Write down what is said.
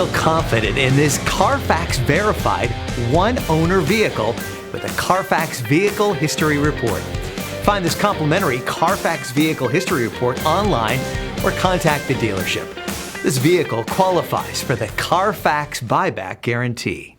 Feel confident in this Carfax verified one-owner vehicle with a Carfax Vehicle History Report. Find this complimentary Carfax Vehicle History Report online or contact the dealership. This vehicle qualifies for the Carfax Buyback Guarantee.